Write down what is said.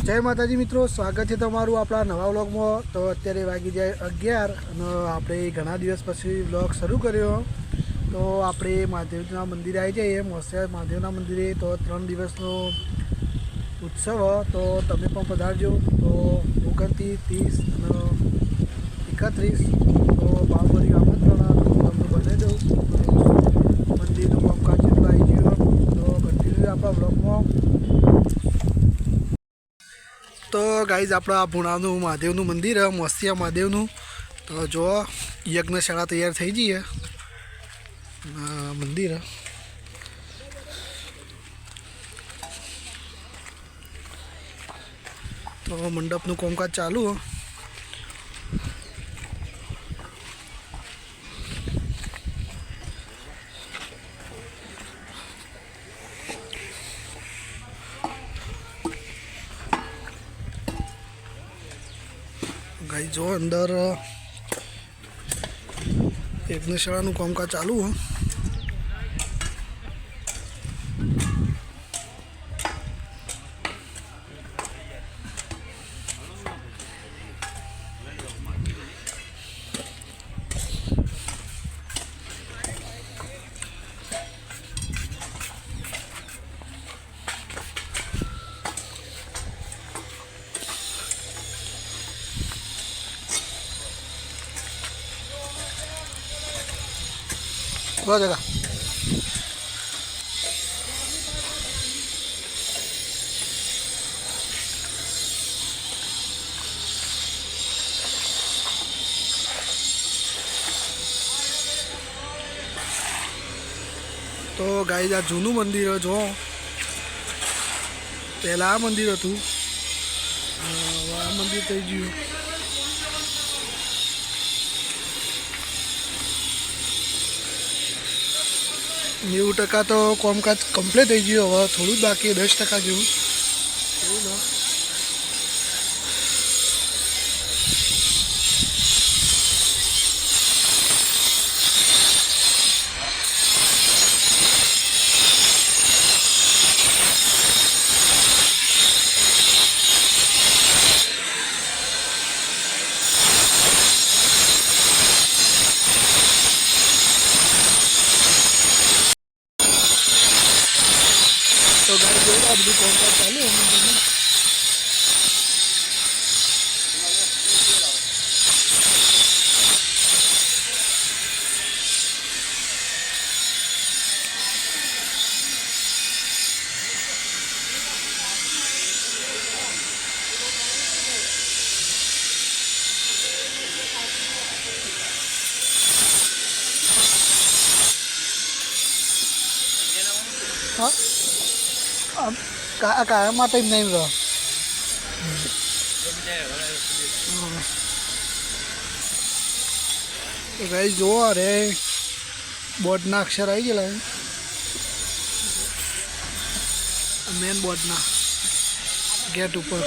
जय माताजी मित्रों, स्वागत है तमारू अपना नवा व्लॉग में। तो अत्यारे वागी जाए 11 અને આપણે ઘણા દિવસ પછી વ્લોગ શરૂ કર્યો। તો આપણે મહાદેવના મંદિરે આવી જઈએ, મોસિયા મહાદેવના મંદિરે। તો 3 દિવસનો ઉત્સવ, તો તમે પણ પધારજો। તો 29, 30 અને 31 તો બાબરી આમંત્રણ તમને બને દઉં। મંદિરનું કામકાજ જેટલું આવી ગયું, તો કન્ટિન્યુ આપણા વ્લોગમાં। तो गाइज अपना पुणानु महादेवनु मंदिर है, मोसिया महादेवनु। तो जो यज्ञशाला तैयार थी गई है, मंदिर है। तो मंडपनु कामकाज चालू है। गाइस जो अंदर यज्ञशाला कामकाज चालू है। बहुत जगह तो गाइस आ जूनू मंदिर है। जो पहला आ मंदिर हतुं, आ मंदिर थई गयुं। 90% तो कामकाज कम्प्लीट थी गયું। હવે થોડું બાકી 10% જેવું એવું ને। तो गाइस जो आ બધું કામકાજ ચાલુ है મંદિરમાં। हाँ કાયમાં ટાઈમ નહીં રહ્યો। તો ગાઈસ જો અરે બોર્ડના અક્ષર આવી ગયેલા મેન બોર્ડના ગેટ ઉપર।